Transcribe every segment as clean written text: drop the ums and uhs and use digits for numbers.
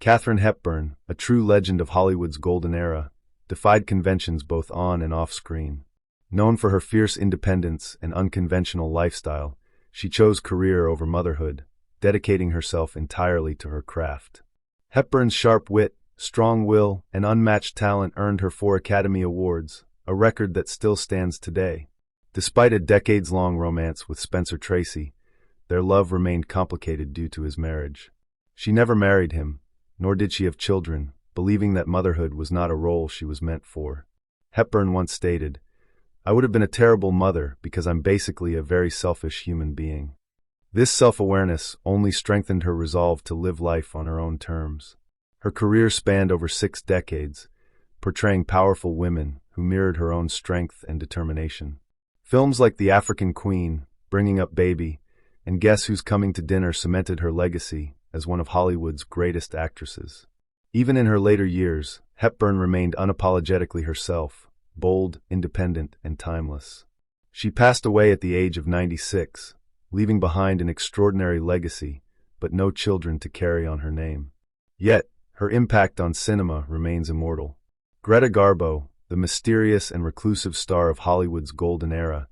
Katharine Hepburn, a true legend of Hollywood's golden era, defied conventions both on and off screen. Known for her fierce independence and unconventional lifestyle, she chose career over motherhood, dedicating herself entirely to her craft. Hepburn's sharp wit, strong will, and unmatched talent earned her 4 Academy Awards, a record that still stands today. Despite a decades-long romance with Spencer Tracy, their love remained complicated due to his marriage. She never married him, nor did she have children, believing that motherhood was not a role she was meant for. Hepburn once stated, "I would have been a terrible mother because I'm basically a very selfish human being." This self-awareness only strengthened her resolve to live life on her own terms. Her career spanned over 6 decades, portraying powerful women who mirrored her own strength and determination. Films like The African Queen, Bringing Up Baby, and Guess Who's Coming to Dinner cemented her legacy as one of Hollywood's greatest actresses. Even in her later years, Hepburn remained unapologetically herself, bold, independent, and timeless. She passed away at the age of 96, leaving behind an extraordinary legacy, but no children to carry on her name. Yet, her impact on cinema remains immortal. Greta Garbo, the mysterious and reclusive star of Hollywood's golden era,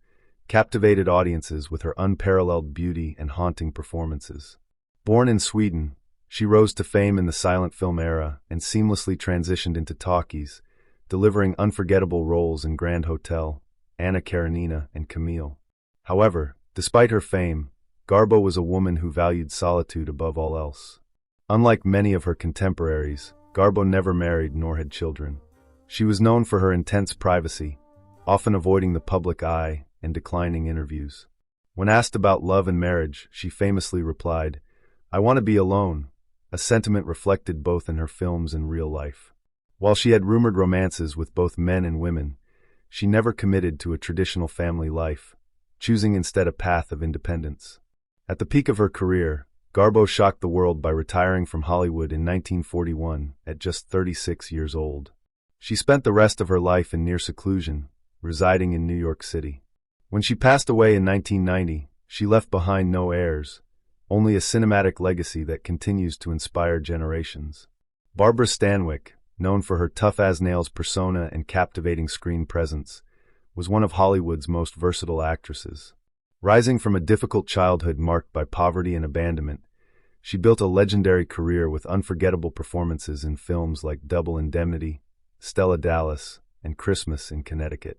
captivated audiences with her unparalleled beauty and haunting performances. Born in Sweden, she rose to fame in the silent film era and seamlessly transitioned into talkies, delivering unforgettable roles in Grand Hotel, Anna Karenina, and Camille. However, despite her fame, Garbo was a woman who valued solitude above all else. Unlike many of her contemporaries, Garbo never married nor had children. She was known for her intense privacy, often avoiding the public eye and declining interviews. When asked about love and marriage, she famously replied, "I want to be alone," a sentiment reflected both in her films and real life. While she had rumored romances with both men and women, she never committed to a traditional family life, choosing instead a path of independence. At the peak of her career, Garbo shocked the world by retiring from Hollywood in 1941 at just 36 years old. She spent the rest of her life in near seclusion, residing in New York City. When she passed away in 1990, she left behind no heirs, only a cinematic legacy that continues to inspire generations. Barbara Stanwyck, known for her tough-as-nails persona and captivating screen presence, was one of Hollywood's most versatile actresses. Rising from a difficult childhood marked by poverty and abandonment, she built a legendary career with unforgettable performances in films like Double Indemnity, Stella Dallas, and Christmas in Connecticut.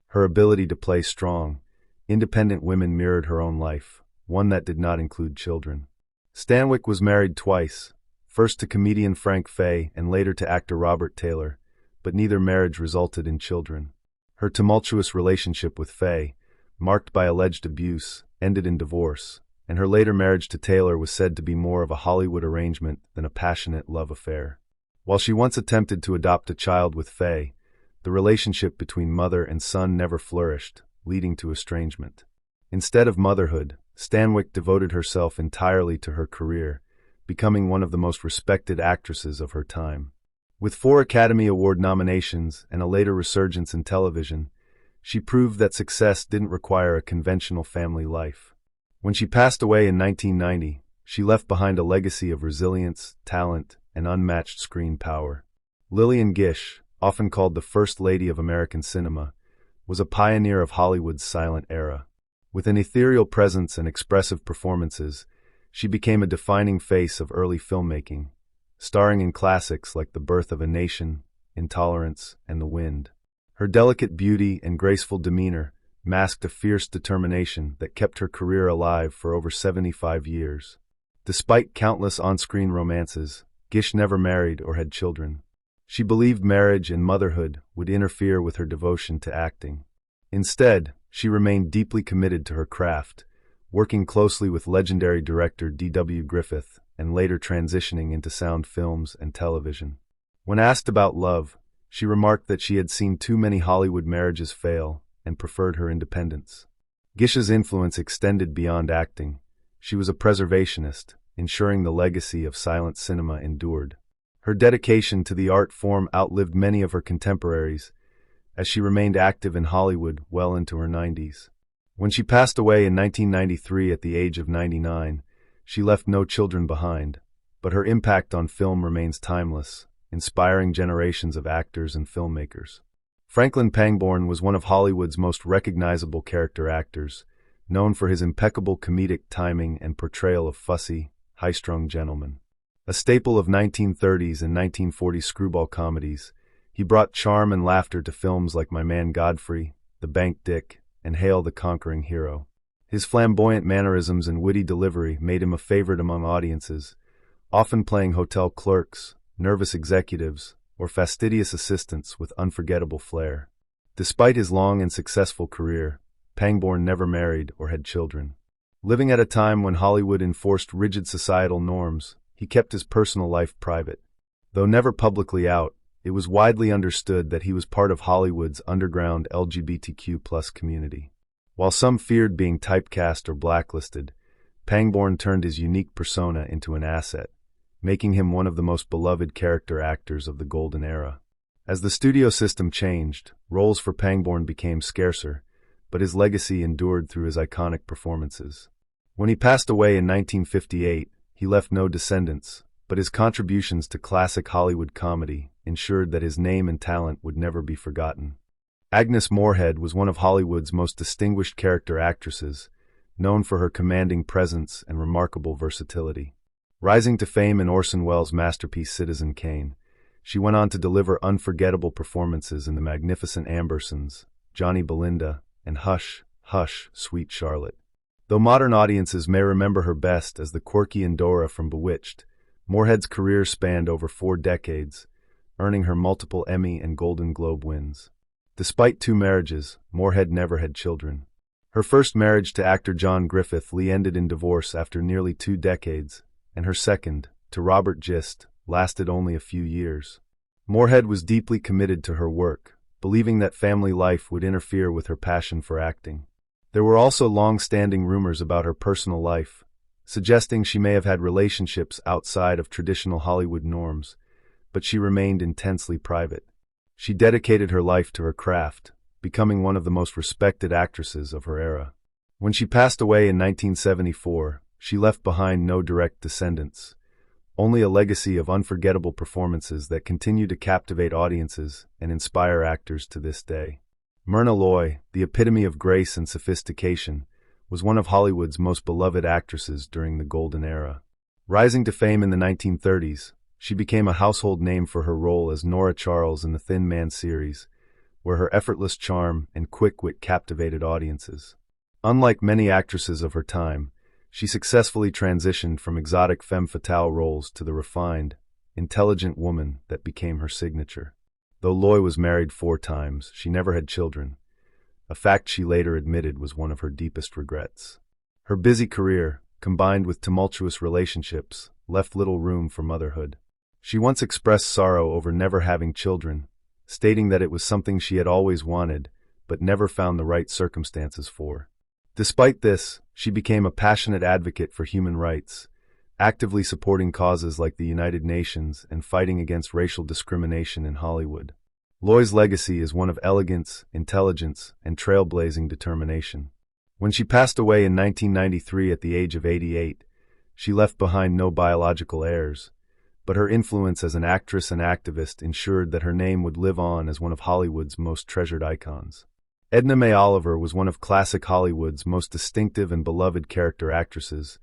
Her ability to play strong, independent women mirrored her own life, one that did not include children. Stanwyck was married twice, first to comedian Frank Fay and later to actor Robert Taylor, but neither marriage resulted in children. Her tumultuous relationship with Fay, marked by alleged abuse, ended in divorce, and her later marriage to Taylor was said to be more of a Hollywood arrangement than a passionate love affair. While she once attempted to adopt a child with Fay, the relationship between mother and son never flourished, leading to estrangement. Instead of motherhood, Stanwyck devoted herself entirely to her career, becoming one of the most respected actresses of her time. With 4 Academy Award nominations and a later resurgence in television, she proved that success didn't require a conventional family life. When she passed away in 1990, she left behind a legacy of resilience, talent, and unmatched screen power. Lillian Gish, often called the First Lady of American cinema, was a pioneer of Hollywood's silent era. With an ethereal presence and expressive performances, she became a defining face of early filmmaking, starring in classics like The Birth of a Nation, Intolerance, and The Wind. Her delicate beauty and graceful demeanor masked a fierce determination that kept her career alive for over 75 years. Despite countless on-screen romances, Gish never married or had children. She believed marriage and motherhood would interfere with her devotion to acting. Instead, she remained deeply committed to her craft, working closely with legendary director D.W. Griffith and later transitioning into sound films and television. When asked about love, she remarked that she had seen too many Hollywood marriages fail and preferred her independence. Gish's influence extended beyond acting. She was a preservationist, ensuring the legacy of silent cinema endured. Her dedication to the art form outlived many of her contemporaries, as she remained active in Hollywood well into her 90s. When she passed away in 1993 at the age of 99, she left no children behind, but her impact on film remains timeless, inspiring generations of actors and filmmakers. Franklin Pangborn was one of Hollywood's most recognizable character actors, known for his impeccable comedic timing and portrayal of fussy, high-strung gentlemen. A staple of 1930s and 1940s screwball comedies, he brought charm and laughter to films like My Man Godfrey, The Bank Dick, and Hail the Conquering Hero. His flamboyant mannerisms and witty delivery made him a favorite among audiences, often playing hotel clerks, nervous executives, or fastidious assistants with unforgettable flair. Despite his long and successful career, Pangborn never married or had children. Living at a time when Hollywood enforced rigid societal norms, he kept his personal life private. Though never publicly out, it was widely understood that he was part of Hollywood's underground LGBTQ+ community. While some feared being typecast or blacklisted, Pangborn turned his unique persona into an asset, making him one of the most beloved character actors of the golden era. As the studio system changed, roles for Pangborn became scarcer, but his legacy endured through his iconic performances. When he passed away in 1958, he left no descendants, but his contributions to classic Hollywood comedy ensured that his name and talent would never be forgotten. Agnes Moorehead was one of Hollywood's most distinguished character actresses, known for her commanding presence and remarkable versatility. Rising to fame in Orson Welles' masterpiece Citizen Kane, she went on to deliver unforgettable performances in The Magnificent Ambersons, Johnny Belinda, and Hush, Hush, Sweet Charlotte. Though modern audiences may remember her best as the quirky Endora from Bewitched, Moorehead's career spanned over 4 decades, earning her multiple Emmy and Golden Globe wins. Despite 2 marriages, Moorehead never had children. Her first marriage to actor John Griffith Lee ended in divorce after nearly 2 decades, and her second, to Robert Gist, lasted only a few years. Moorehead was deeply committed to her work, believing that family life would interfere with her passion for acting. There were also long-standing rumors about her personal life, suggesting she may have had relationships outside of traditional Hollywood norms, but she remained intensely private. She dedicated her life to her craft, becoming one of the most respected actresses of her era. When she passed away in 1974, she left behind no direct descendants, only a legacy of unforgettable performances that continue to captivate audiences and inspire actors to this day. Myrna Loy, the epitome of grace and sophistication, was one of Hollywood's most beloved actresses during the golden era. Rising to fame in the 1930s, she became a household name for her role as Nora Charles in the Thin Man series, where her effortless charm and quick wit captivated audiences. Unlike many actresses of her time, she successfully transitioned from exotic femme fatale roles to the refined, intelligent woman that became her signature. Though Loy was married 4 times, she never had children, a fact she later admitted was one of her deepest regrets. Her busy career, combined with tumultuous relationships, left little room for motherhood. She once expressed sorrow over never having children, stating that it was something she had always wanted, but never found the right circumstances for. Despite this, she became a passionate advocate for human rights, actively supporting causes like the United Nations and fighting against racial discrimination in Hollywood. Loy's legacy is one of elegance, intelligence, and trailblazing determination. When she passed away in 1993 at the age of 88, she left behind no biological heirs, but her influence as an actress and activist ensured that her name would live on as one of Hollywood's most treasured icons. Edna May Oliver was one of classic Hollywood's most distinctive and beloved character actresses,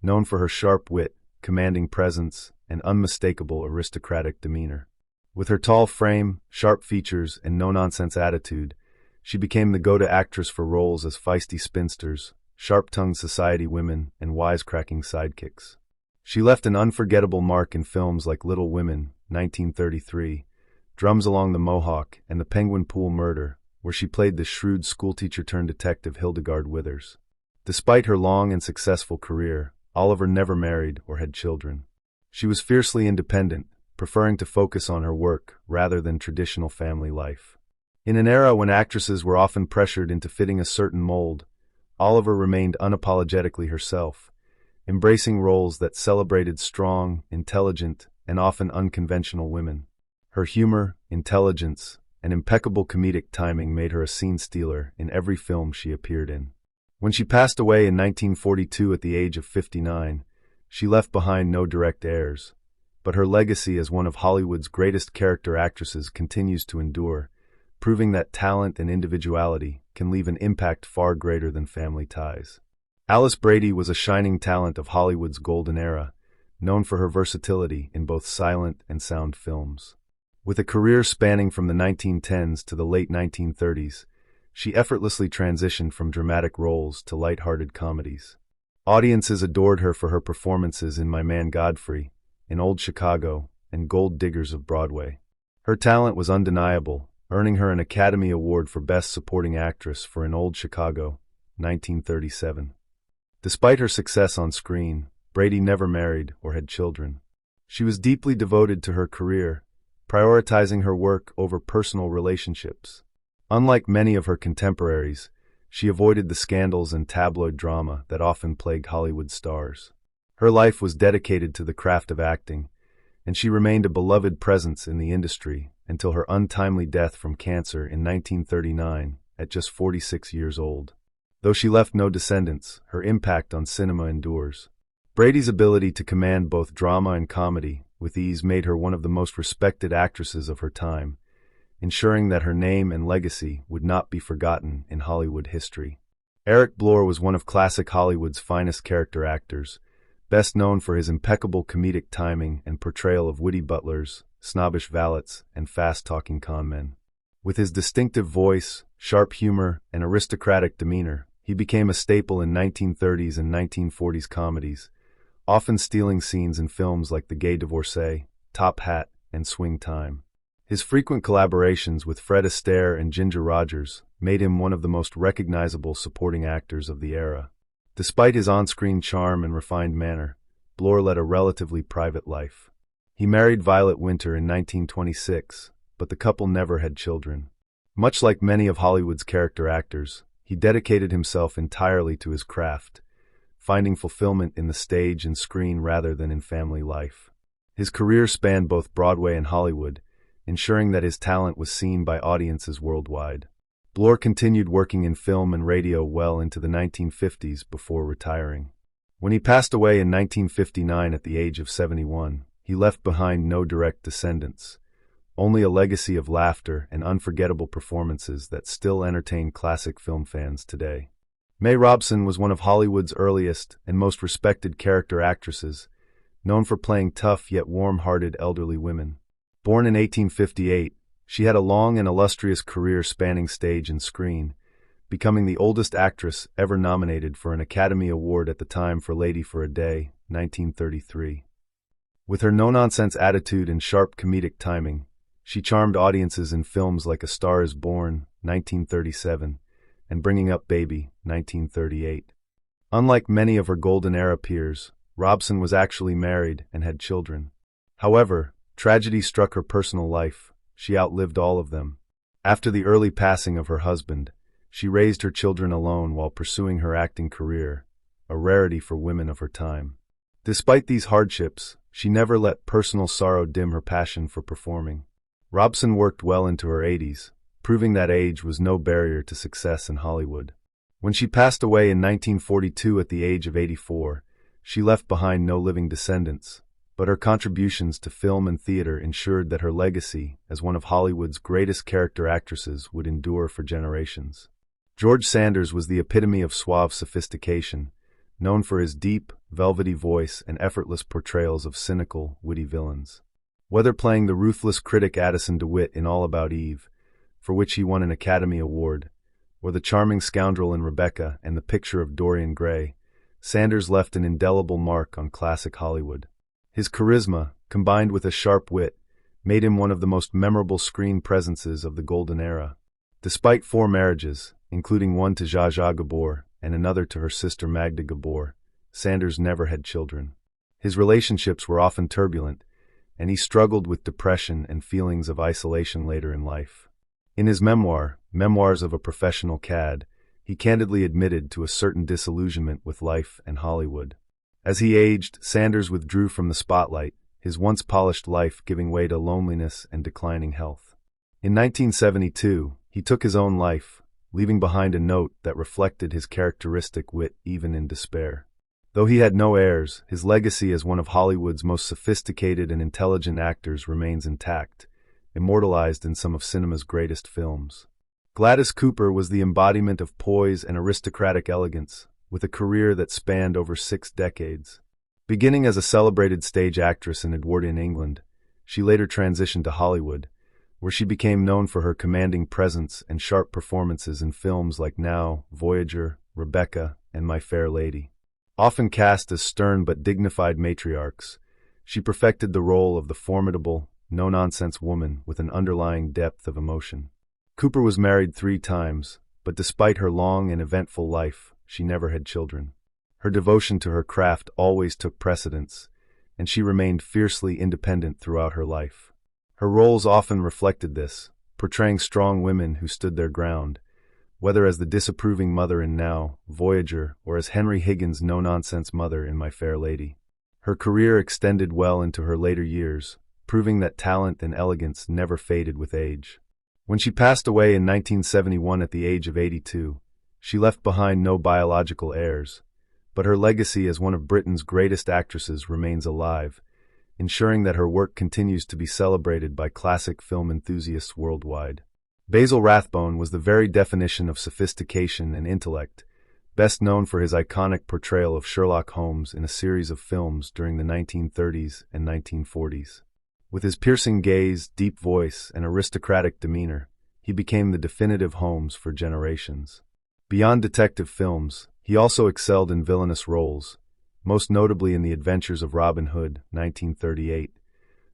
known for her sharp wit, commanding presence, and unmistakable aristocratic demeanor. With her tall frame, sharp features, and no-nonsense attitude, she became the go-to actress for roles as feisty spinsters, sharp-tongued society women, and wisecracking sidekicks. She left an unforgettable mark in films like Little Women, 1933, Drums Along the Mohawk, and The Penguin Pool Murder, where she played the shrewd schoolteacher-turned-detective Hildegard Withers. Despite her long and successful career, Oliver never married or had children. She was fiercely independent, preferring to focus on her work rather than traditional family life. In an era when actresses were often pressured into fitting a certain mold, Oliver remained unapologetically herself, embracing roles that celebrated strong, intelligent, and often unconventional women. Her humor, intelligence, and impeccable comedic timing made her a scene stealer in every film she appeared in. When she passed away in 1942 at the age of 59, She left behind no direct heirs, but her legacy as one of Hollywood's greatest character actresses continues to endure, proving that talent and individuality can leave an impact far greater than family ties. Alice Brady was a shining talent of Hollywood's golden era, known for her versatility in both silent and sound films. With a career spanning from the 1910s to the late 1930s, she effortlessly transitioned from dramatic roles to light-hearted comedies. Audiences adored her for her performances in My Man Godfrey, in Old Chicago, and Gold Diggers of Broadway. Her talent was undeniable, earning her an Academy Award for Best Supporting Actress for In Old Chicago, 1937. Despite her success on screen, Brady never married or had children. She was deeply devoted to her career, prioritizing her work over personal relationships. Unlike many of her contemporaries, she avoided the scandals and tabloid drama that often plague Hollywood stars. Her life was dedicated to the craft of acting, and she remained a beloved presence in the industry until her untimely death from cancer in 1939 at just 46 years old. Though she left no descendants, her impact on cinema endures. Brady's ability to command both drama and comedy with ease made her one of the most respected actresses of her time, ensuring that her name and legacy would not be forgotten in Hollywood history. Eric Blore was one of classic Hollywood's finest character actors, best known for his impeccable comedic timing and portrayal of witty butlers, snobbish valets, and fast-talking conmen. With his distinctive voice, sharp humor, and aristocratic demeanor, he became a staple in 1930s and 1940s comedies, often stealing scenes in films like The Gay Divorcee, Top Hat, and Swing Time. His frequent collaborations with Fred Astaire and Ginger Rogers made him one of the most recognizable supporting actors of the era. Despite his on-screen charm and refined manner, Blore led a relatively private life. He married Violet Winter in 1926, but the couple never had children. Much like many of Hollywood's character actors, he dedicated himself entirely to his craft, finding fulfillment in the stage and screen rather than in family life. His career spanned both Broadway and Hollywood, ensuring that his talent was seen by audiences worldwide. Blore continued working in film and radio well into the 1950s before retiring. When he passed away in 1959 at the age of 71, he left behind no direct descendants, only a legacy of laughter and unforgettable performances that still entertain classic film fans today. May Robson was one of Hollywood's earliest and most respected character actresses, known for playing tough yet warm-hearted elderly women. Born in 1858, she had a long and illustrious career spanning stage and screen, becoming the oldest actress ever nominated for an Academy Award at the time for Lady for a Day, 1933. With her no-nonsense attitude and sharp comedic timing, she charmed audiences in films like A Star is Born, 1937, and Bringing Up Baby, 1938. Unlike many of her golden era peers, Robson was actually married and had children. However, tragedy struck her personal life. She outlived all of them. After the early passing of her husband, she raised her children alone while pursuing her acting career, a rarity for women of her time. Despite these hardships, she never let personal sorrow dim her passion for performing. Robson worked well into her 80s, proving that age was no barrier to success in Hollywood. When she passed away in 1942 at the age of 84, she left behind no living descendants, but her contributions to film and theater ensured that her legacy as one of Hollywood's greatest character actresses would endure for generations. George Sanders was the epitome of suave sophistication, known for his deep, velvety voice and effortless portrayals of cynical, witty villains. Whether playing the ruthless critic Addison DeWitt in All About Eve, for which he won an Academy Award, or the charming scoundrel in Rebecca and The Picture of Dorian Gray, Sanders left an indelible mark on classic Hollywood. His charisma, combined with a sharp wit, made him one of the most memorable screen presences of the golden era. Despite 4 marriages, including one to Zsa Zsa Gabor and another to her sister Magda Gabor, Sanders never had children. His relationships were often turbulent, and he struggled with depression and feelings of isolation later in life. In his memoir, Memoirs of a Professional Cad, he candidly admitted to a certain disillusionment with life and Hollywood. As he aged, Sanders withdrew from the spotlight, his once polished life giving way to loneliness and declining health. In 1972, he took his own life, leaving behind a note that reflected his characteristic wit even in despair. Though he had no heirs, his legacy as one of Hollywood's most sophisticated and intelligent actors remains intact, immortalized in some of cinema's greatest films. Gladys Cooper was the embodiment of poise and aristocratic elegance, with a career that spanned over 6 decades. Beginning as a celebrated stage actress in Edwardian England, she later transitioned to Hollywood, where she became known for her commanding presence and sharp performances in films like Now, Voyager, Rebecca, and My Fair Lady. Often cast as stern but dignified matriarchs, she perfected the role of the formidable, no-nonsense woman with an underlying depth of emotion. Cooper was married 3 times, but despite her long and eventful life, she never had children. Her devotion to her craft always took precedence, and she remained fiercely independent throughout her life. Her roles often reflected this, portraying strong women who stood their ground, whether as the disapproving mother in Now, Voyager, or as Henry Higgins' no-nonsense mother in My Fair Lady. Her career extended well into her later years, proving that talent and elegance never faded with age. When she passed away in 1971 at the age of 82, she left behind no biological heirs, but her legacy as one of Britain's greatest actresses remains alive, ensuring that her work continues to be celebrated by classic film enthusiasts worldwide. Basil Rathbone was the very definition of sophistication and intellect, best known for his iconic portrayal of Sherlock Holmes in a series of films during the 1930s and 1940s. With his piercing gaze, deep voice, and aristocratic demeanor, he became the definitive Holmes for generations. Beyond detective films, he also excelled in villainous roles, most notably in The Adventures of Robin Hood, 1938,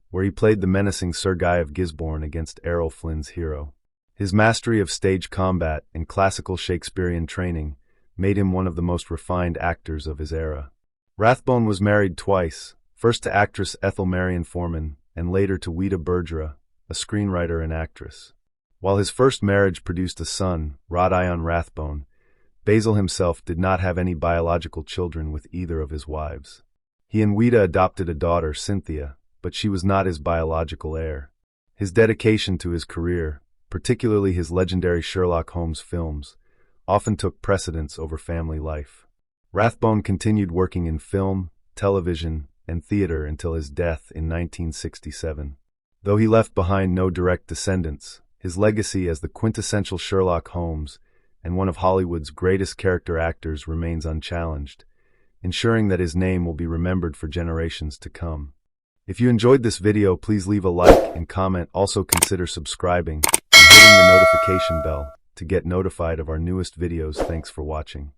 where he played the menacing Sir Guy of Gisborne against Errol Flynn's hero. His mastery of stage combat and classical Shakespearean training made him one of the most refined actors of his era. Rathbone was married twice, first to actress Ethel Marion Foreman, and later to Ouida Bergera, a screenwriter and actress. While his first marriage produced a son, Rod-Ion Rathbone, Basil himself did not have any biological children with either of his wives. He and Ouida adopted a daughter, Cynthia, but she was not his biological heir. His dedication to his career, particularly his legendary Sherlock Holmes films, often took precedence over family life. Rathbone continued working in film, television, and theater until his death in 1967. Though he left behind no direct descendants, his legacy as the quintessential Sherlock Holmes and one of Hollywood's greatest character actors remains unchallenged, ensuring that his name will be remembered for generations to come. If you enjoyed this video, please leave a like and comment. Also consider subscribing and hitting the notification bell to get notified of our newest videos. Thanks for watching.